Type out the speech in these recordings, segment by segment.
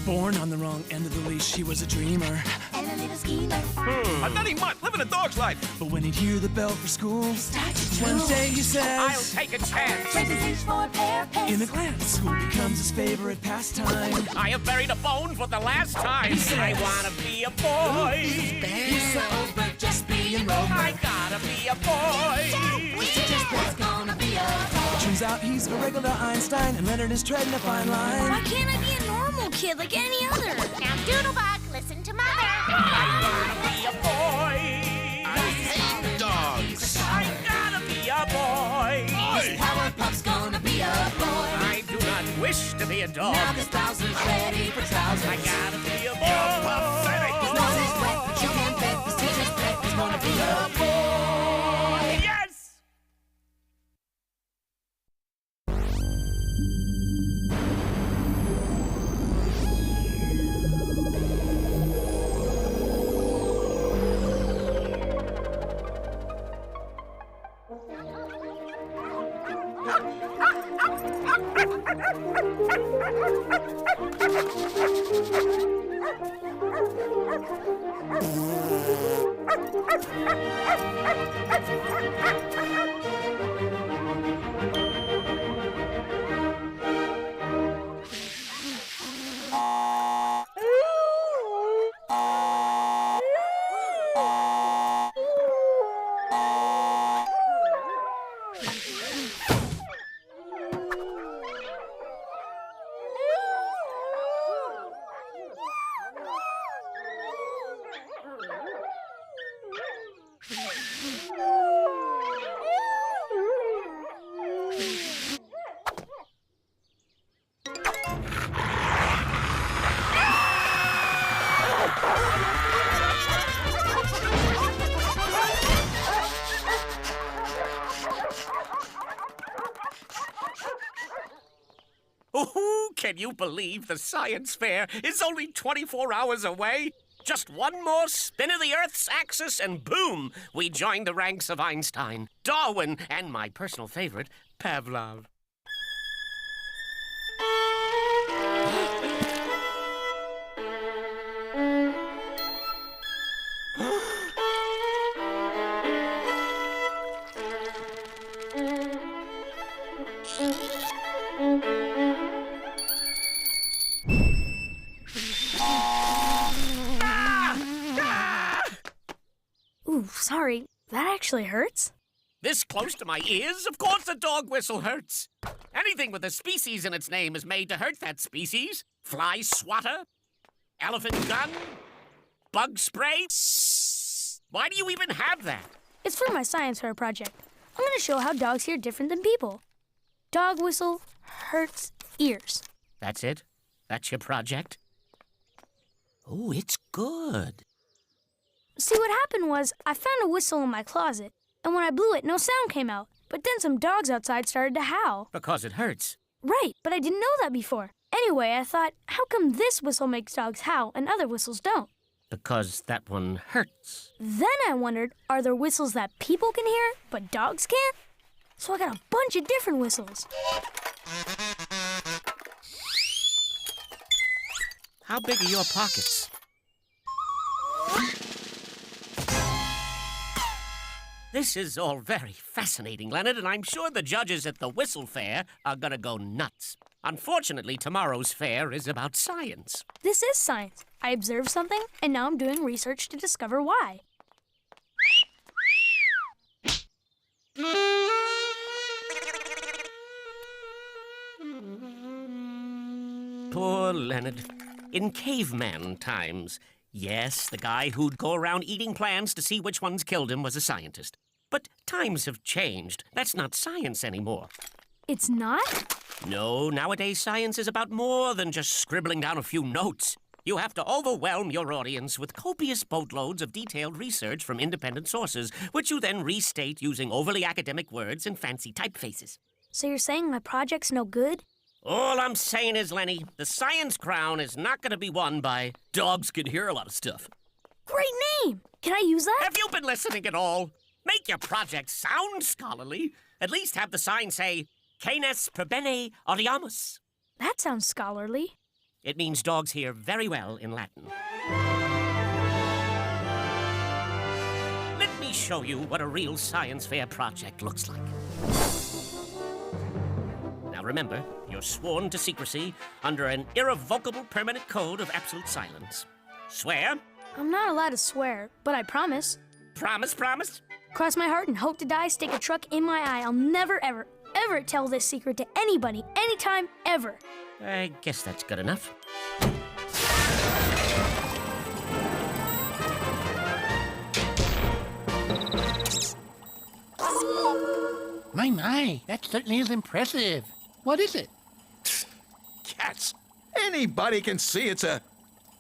Born on the wrong end of the leash, he was a dreamer. And a little schemer. A nutty mutt living a dog's life. But when he'd hear the bell for school, Start to drool. one day he says, I'll take a chance. Trades his age for a pair of pants. in a glance, school becomes his favorite pastime. I have buried a bone for the last time. says, I wanna be a boy. He's so over just being Rover. I gotta be a boy. So just what's gonna be a boy. Turns out he's a regular Einstein, and Leonard is treading a fine line. Why can't I be a normal kid like any other? Now, Doodlebug, listen to Mother. I wanna be a boy. I hate dogs. I gotta be a boy. Powerpuff's gonna be a boy. I do not wish to be a dog. Now this Bowser's ready for trousers. I gotta be a boy. His nose is wet, but you can't bet this teacher's pet is gonna be a boy. Yes! Oh, can you believe the science fair is only 24 hours away? Just one more spin of the Earth's axis and boom, we join the ranks of Einstein, Darwin, and my personal favorite, Pavlov. Ooh, sorry. That actually hurts? This close to my ears, of course the dog whistle hurts. Anything with a species in its name is made to hurt that species. Fly swatter, elephant gun, bug spray. Why do you even have that? It's for my science fair project. I'm going to show how dogs hear different than people. Dog whistle hurts ears. That's it? That's your project? Oh, it's good. See, what happened was I found a whistle in my closet, and when I blew it, no sound came out. But then some dogs outside started to howl. Because it hurts. Right, but I didn't know that before. Anyway, I thought, how come this whistle makes dogs howl and other whistles don't? Because that one hurts. Then I wondered, are there whistles that people can hear, but dogs can't? So I got a bunch of different whistles. How big are your pockets? This is all very fascinating, Leonard, and I'm sure the judges at the Whistle Fair are gonna go nuts. Unfortunately, tomorrow's fair is about science. This is science. I observed something, and now I'm doing research to discover why. Poor Leonard. In caveman times, yes, the guy who'd go around eating plants to see which ones killed him was a scientist. But times have changed. That's not science anymore. It's not? No, nowadays science is about more than just scribbling down a few notes. You have to overwhelm your audience with copious boatloads of detailed research from independent sources, which you then restate using overly academic words and fancy typefaces. So you're saying my project's no good? All I'm saying is, Lenny, the science crown is not going to be won by dogs can hear a lot of stuff. Great name! Can I use that? Have you been listening at all? Make your project sound scholarly. At least have the sign say, Canis per bene audiamus. That sounds scholarly. It means dogs hear very well in Latin. Let me show you what a real science fair project looks like. Now remember, you're sworn to secrecy under an irrevocable permanent code of absolute silence. Swear? I'm not allowed to swear, but I promise. Promise, promise? Cross my heart and hope to die, stick a truck in my eye. I'll never, ever, ever tell this secret to anybody, anytime, ever. I guess that's good enough. My, that certainly is impressive. What is it? Cats. Anybody can see it's a...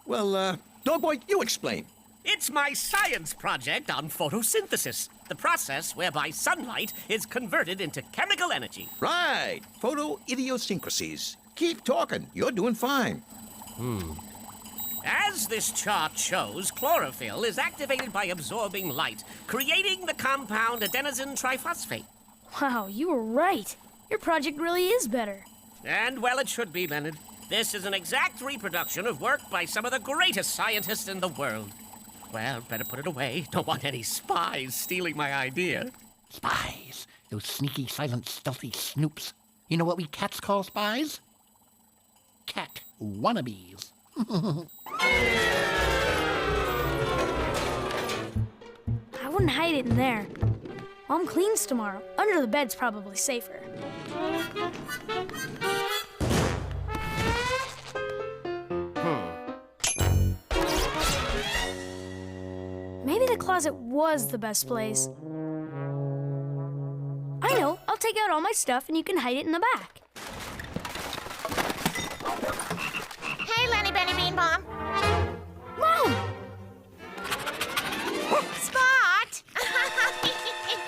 Well, Dog Boy, you explain. It's my science project on photosynthesis, the process whereby sunlight is converted into chemical energy. Right. Photo idiosyncrasies. Keep talking. You're doing fine. As this chart shows, chlorophyll is activated by absorbing light, creating the compound adenosine triphosphate. Wow, you were right. Your project really is better. And well, it should be, Leonard. This is an exact reproduction of work by some of the greatest scientists in the world. Well, better put it away. Don't want any spies stealing my idea. Spies. Those sneaky, silent, stealthy snoops. You know what we cats call spies? Cat wannabes. I wouldn't hide it in there. Mom cleans tomorrow. Under the bed's probably safer. Maybe the closet was the best place. I know. I'll take out all my stuff and you can hide it in the back. Hey, Lenny Benny Bean Bomb. Mom! Spot!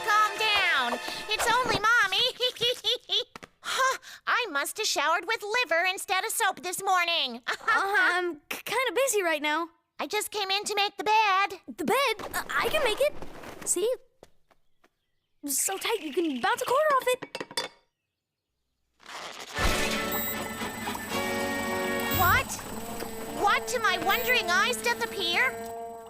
Calm down. It's only Mommy. Huh, I must have showered with liver instead of soap this morning. I'm kind of busy right now. I just came in to make the bed. The bed? I can make it. See? It's so tight you can bounce a quarter off it. What? What to my wondering eyes doth appear?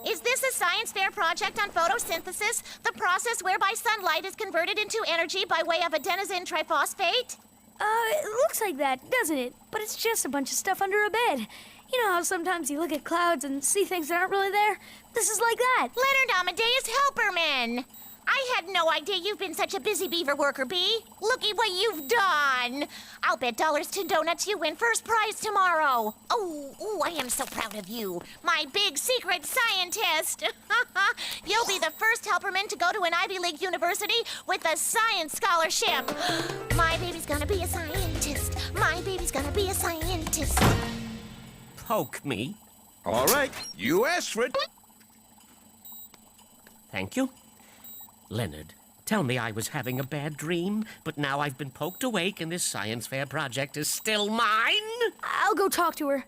Is this a science fair project on photosynthesis, the process whereby sunlight is converted into energy by way of adenosine triphosphate? It looks like that, doesn't it? But it's just a bunch of stuff under a bed. You know how sometimes you look at clouds and see things that aren't really there? This is like that. Leonard Amadeus Helperman! I had no idea you've been such a busy beaver worker, Bee. Looky what you've done. I'll bet dollars to donuts you win first prize tomorrow. Oh, I am so proud of you. My big secret scientist. You'll be the first Helperman to go to an Ivy League university with a science scholarship. My baby's gonna be a scientist. My baby's gonna be a scientist. Poke me. All right. You asked for it. Thank you. Leonard, tell me I was having a bad dream, but now I've been poked awake and this science fair project is still mine? I'll go talk to her.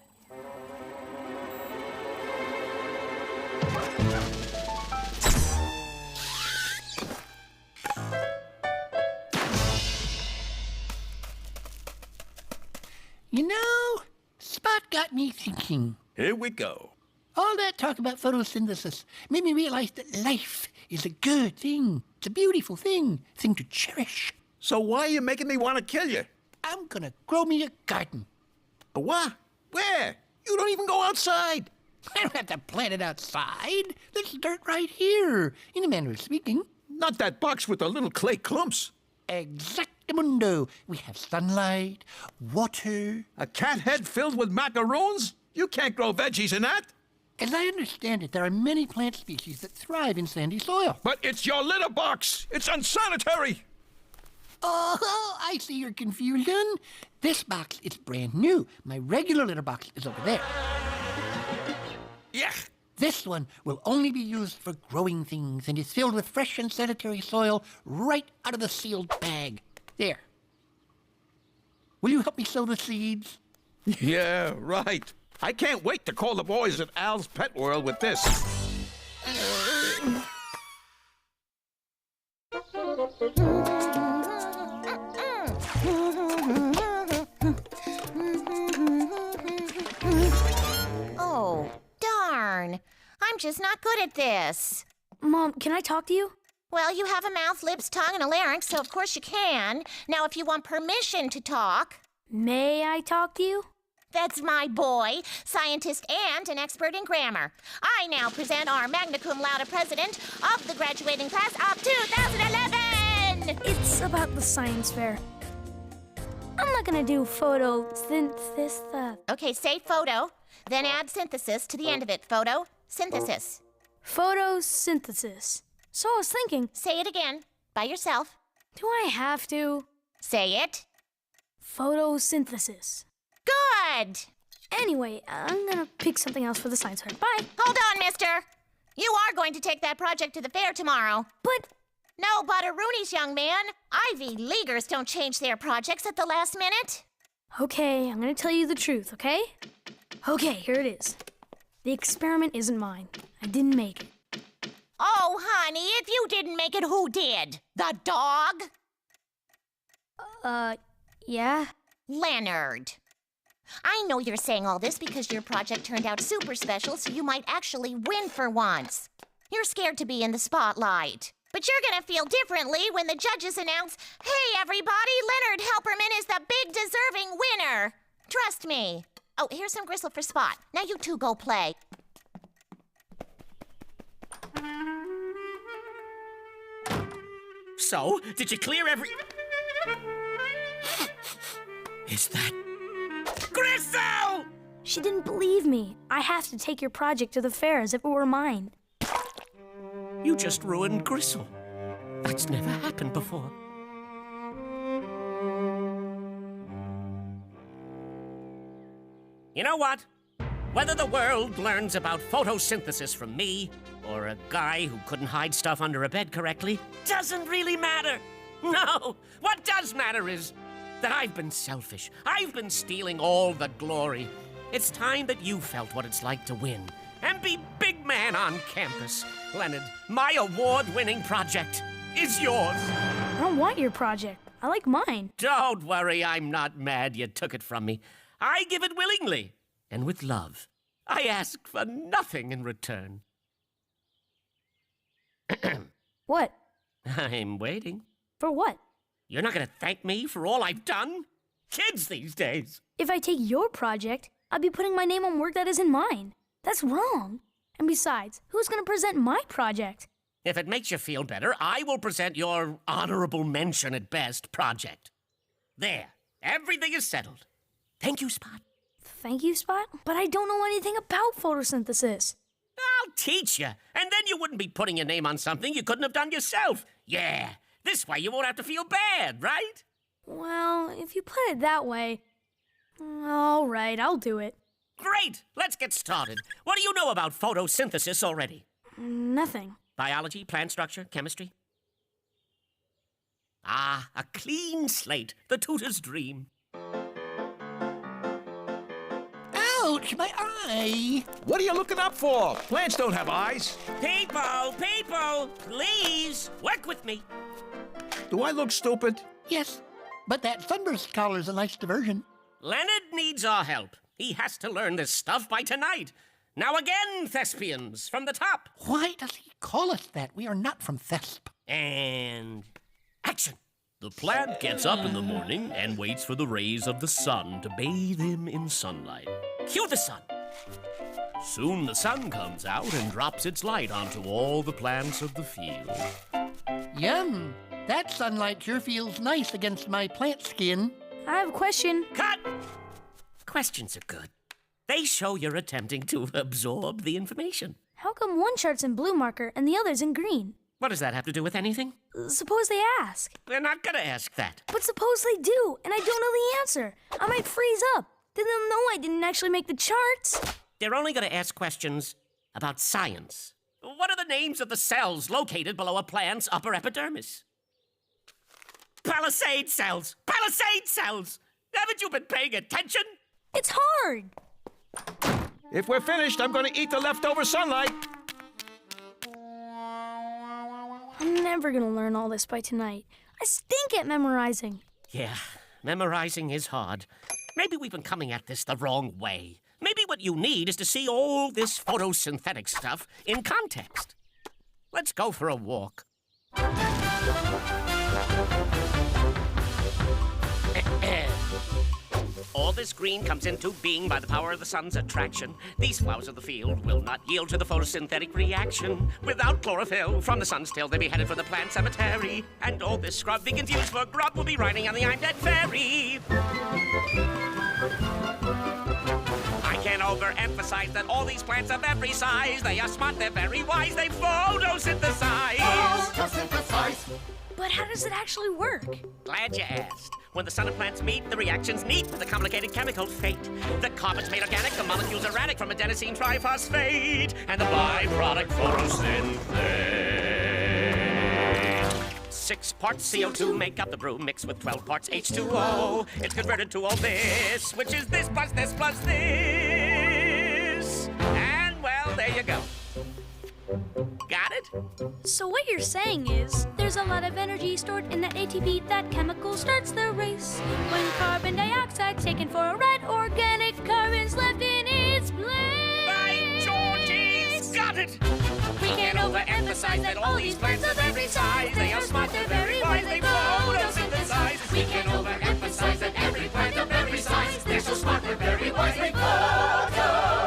You know, Spot got me thinking. Here we go. All that talk about photosynthesis made me realize that life is a good thing. It's a beautiful thing to cherish. So why are you making me want to kill you? I'm gonna grow me a garden. A what? Where? You don't even go outside. I don't have to plant it outside. There's dirt right here, in a manner of speaking. Not that box with the little clay clumps. Exactamundo. We have sunlight, water. A cat head filled with macaroons? You can't grow veggies in that. As I understand it, there are many plant species that thrive in sandy soil. But it's your litter box. It's unsanitary. Oh, I see your confusion. This box is brand new. My regular litter box is over there. Yeah. This one will only be used for growing things and is filled with fresh and sanitary soil right out of the sealed bag. There. Will you help me sow the seeds? Yeah, right. I can't wait to call the boys at Al's Pet World with this. just not good at this. Mom, can I talk to you? Well, you have a mouth, lips, tongue, and a larynx, so of course you can. Now, if you want permission to talk... May I talk to you? That's my boy, scientist and an expert in grammar. I now present our magna cum laude president of the graduating class of 2011! It's about the science fair. I'm not gonna do photosynthesis. Okay, say photo, then add synthesis to the end of it. Photosynthesis. Photosynthesis. So I was thinking, Say it again, by yourself. do I have to? Say it. Photosynthesis. Good! Anyway, I'm gonna pick something else for the science fair. Bye. Hold on, mister. You are going to take that project to the fair tomorrow. But No, butteroonies, young man. Ivy Leaguers don't change their projects at the last minute. okay, I'm gonna tell you the truth, okay? Okay, here it is. The experiment isn't mine. I didn't make it. Oh, honey, if you didn't make it, who did? The dog? Yeah? Leonard. I know you're saying all this because your project turned out super special, so you might actually win for once. You're scared to be in the spotlight. But you're gonna feel differently when the judges announce, "Hey, everybody, Leonard Helperman is the big deserving winner." Trust me. Oh, here's some gristle for Spot. Now you two go play. So, did you clear every... Is that... Gristle! She didn't believe me. I have to take your project to the fair as if it were mine. You just ruined Gristle. That's never happened before. You know what? Whether the world learns about photosynthesis from me or a guy who couldn't hide stuff under a bed correctly doesn't really matter. No, what does matter is that I've been selfish. I've been stealing all the glory. It's time that you felt what it's like to win and be big man on campus. Leonard, my award-winning project is yours. I don't want your project. I like mine. Don't worry, I'm not mad you took it from me. I give it willingly and with love. I ask for nothing in return. What? I'm waiting. For what? You're not gonna thank me for all I've done? Kids these days. If I take your project, I'll be putting my name on work that isn't mine. That's wrong. And besides, who's gonna present my project? If it makes you feel better, I will present your honorable mention at best project. There, everything is settled. Thank you, Spot. Thank you, Spot, but I don't know anything about photosynthesis. I'll teach you, and then you wouldn't be putting your name on something you couldn't have done yourself. Yeah, this way you won't have to feel bad, right? Well, if you put it that way, all right, I'll do it. Great, let's get started. What do you know about photosynthesis already? Nothing. Biology, plant structure, chemistry? Ah, a clean slate, the tutor's dream. Ouch, my eye! What are you looking up for? Plants don't have eyes. People, please, work with me. Do I look stupid? Yes, but that sunburst collar's a nice diversion. Leonard needs our help. He has to learn this stuff by tonight. Now again, thespians, from the top. Why does he call us that? We are not from Thesp. And action. The plant gets up in the morning and waits for the rays of the sun to bathe him in sunlight. Cue the sun. Soon the sun comes out and drops its light onto all the plants of the field. Yum! That sunlight sure feels nice against my plant skin. I have a question. Cut! Questions are good. They show you're attempting to absorb the information. How come one chart's in blue marker and the other's in green? What does that have to do with anything? Suppose they ask. They're not gonna ask that. But suppose they do, and I don't know the answer. I might freeze up. Then they'll know I didn't actually make the charts. They're only gonna ask questions about science. What are the names of the cells located below a plant's upper epidermis? Palisade cells! Palisade cells! Haven't you been paying attention? It's hard. If we're finished, I'm going to eat the leftover sunlight. I'm never gonna learn all this by tonight. I stink at memorizing. Yeah, memorizing is hard. Maybe we've been coming at this the wrong way. Maybe what what you need is to see all this photosynthetic stuff in context. Let's go for a walk. All this green comes into being by the power of the sun's attraction. These flowers of the field will not yield to the photosynthetic reaction. Without chlorophyll, from the sun's tail they be headed for the plant cemetery. And all this scrub begins used for grub will be riding on the I'm Dead Ferry. I can't overemphasize that all these plants of every size, they are smart, they're very wise, they photosynthesize. Photosynthesize. But how does it actually work? Glad you asked. When the sun and plants meet, the reaction's neat with a complicated chemical fate. The carbon's made organic, the molecules erratic from adenosine triphosphate, and the byproduct photosynthate. 6 parts CO2 make up the brew, mixed with 12 parts H2O. It's converted to all this, which is this plus this plus this. And, well, there you go. Got it? So what you're saying is, there's a lot of energy stored in that ATP. That chemical starts the race. When carbon dioxide's taken for a ride, organic carbon's left in its place. By Georgie's got it! We can't overemphasize that all these plants of every size, they are smart, they're very wise, they photosynthesize. We can't overemphasize that every plant of every size, they're so smart, they're very wise, they photosynthesize.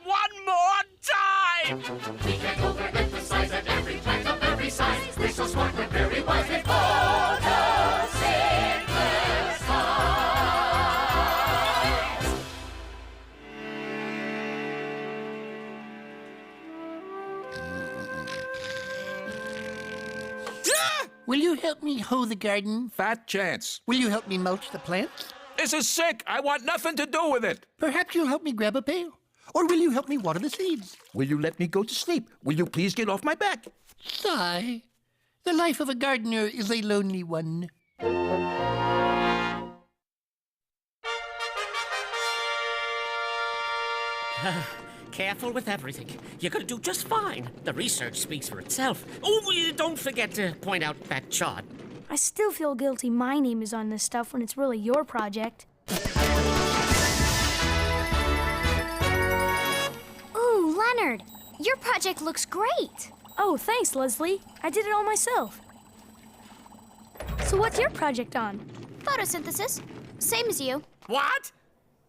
One more time! We can't overemphasize that every plant of every size, they're so smart, they're very wise, they photosynthesize. Will you help me hoe the garden? Fat chance. Will you help me mulch the plants? This is sick. I want nothing to do with it. Perhaps you'll help me grab a pail. Or will you help me water the seeds? Will you let me go to sleep? Will you please get off my back? Sigh. The life of a gardener is a lonely one. Careful with everything. You're gonna do just fine. The research speaks for itself. Oh, don't forget to point out that chart. I still feel guilty my name is on this stuff when it's really your project. Ooh, Leonard, your project looks great. Oh, thanks, Leslie. I did it all myself. So what's your project on? Photosynthesis. Same as you. What?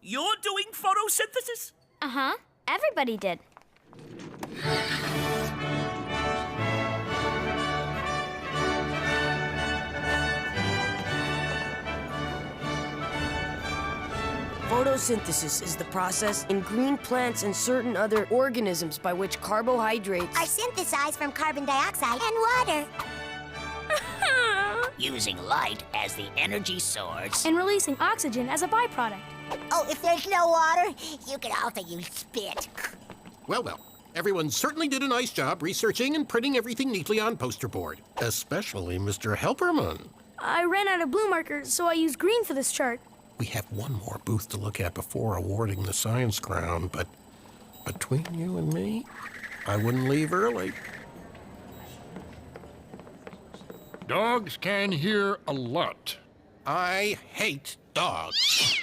You're doing photosynthesis? Uh-huh. Everybody did. Photosynthesis is the process in green plants and certain other organisms by which carbohydrates Are synthesized from carbon dioxide and water. Using light as the energy source. And releasing oxygen as a byproduct. Oh, if there's no water, you can also use spit. Well, well. Everyone certainly did a nice job researching and printing everything neatly on poster board. Especially Mr. Helperman. I ran out of blue markers, so I used green for this chart. We have one more booth to look at before awarding the science crown, but between you and me, I wouldn't leave early. Dogs can hear a lot. I hate dogs.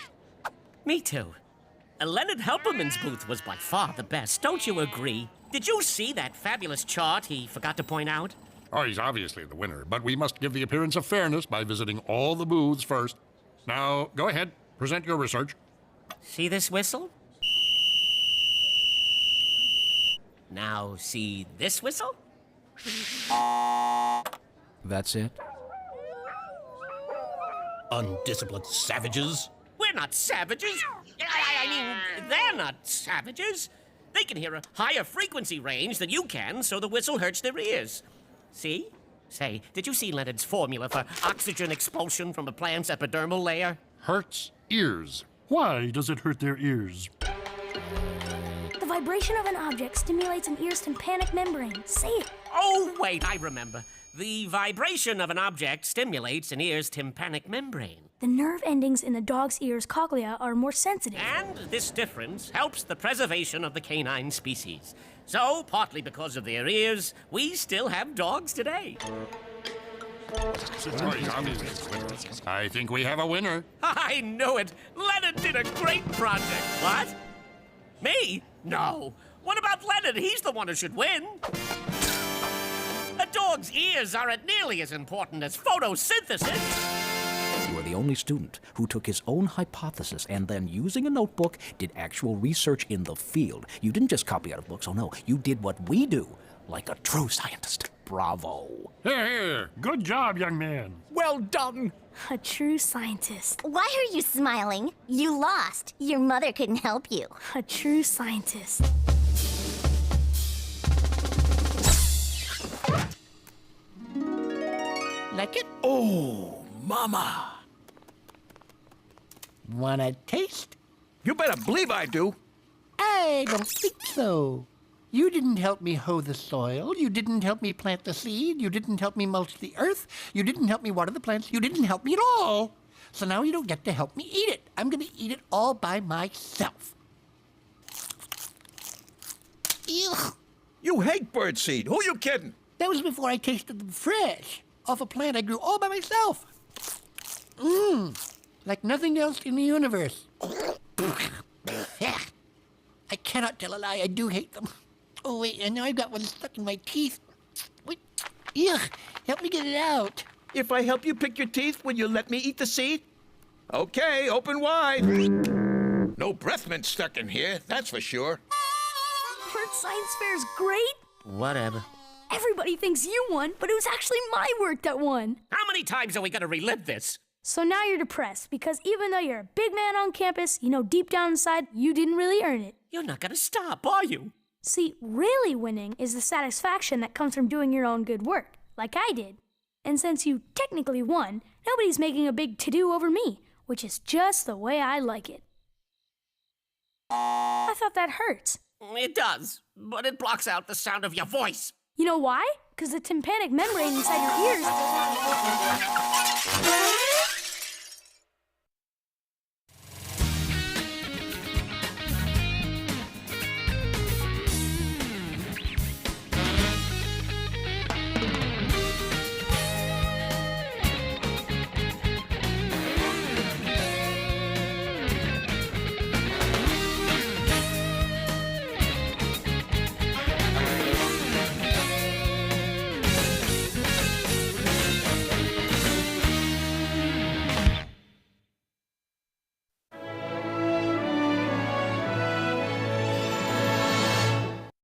Me too. Leonard Helperman's booth was by far the best, don't you agree? Did you see that fabulous chart he forgot to point out? Oh, he's obviously the winner, but we must give the appearance of fairness by visiting all the booths first. Now, go ahead. Present your research. See this whistle? Now, see this whistle? That's it? Undisciplined savages. We're not savages. I mean, they're not savages. They can hear a higher frequency range than you can, so the whistle hurts their ears. See? Say, did you see Leonard's formula for oxygen expulsion from a plant's epidermal layer? Hurts ears. Why does it hurt their ears? The vibration of an object stimulates an ear's tympanic membrane. Say it. Oh, wait, I remember. The vibration of an object stimulates an ear's tympanic membrane. The nerve endings in the dog's ear's cochlea are more sensitive. And this difference helps the preservation of the canine species. So, partly because of their ears, we still have dogs today. I think we have a winner. I knew it. Leonard did a great project. What? Me? No. What about Leonard? He's the one who should win. A dog's ears aren't nearly as important as photosynthesis. You are the only student who took his own hypothesis and then, using a notebook, did actual research in the field. You didn't just copy out of books, oh no. You did what we do, like a true scientist. Bravo. Here. Good job, young man. Well done. A true scientist. Why are you smiling? You lost. Your mother couldn't help you. A true scientist. Like it? Oh, Mama. Wanna taste? You better believe I do. I don't think so. You didn't help me hoe the soil. You didn't help me plant the seed. You didn't help me mulch the earth. You didn't help me water the plants. You didn't help me at all. So now you don't get to help me eat it. I'm gonna eat it all by myself. Ew. You hate birdseed. Who you kidding? That was before I tasted them fresh, off a plant I grew all by myself. Mmm, like nothing else in the universe. I cannot tell a lie. I do hate them. Oh, wait, and now I've got one stuck in my teeth. Wait, ugh, help me get it out. If I help you pick your teeth, will you let me eat the seed? Okay, open wide. No breath mint stuck in here, that's for sure. Bird Science Fair's great. Whatever. Everybody thinks you won, but it was actually my work that won. How many times are we going to relive this? So now you're depressed because even though you're a big man on campus, you know deep down inside you didn't really earn it. You're not going to stop, are you? See, really winning is the satisfaction that comes from doing your own good work, like I did. And since you technically won, nobody's making a big to-do over me, which is just the way I like it. I thought that hurts. It does, but it blocks out the sound of your voice. You know why? Because the tympanic membrane inside your ears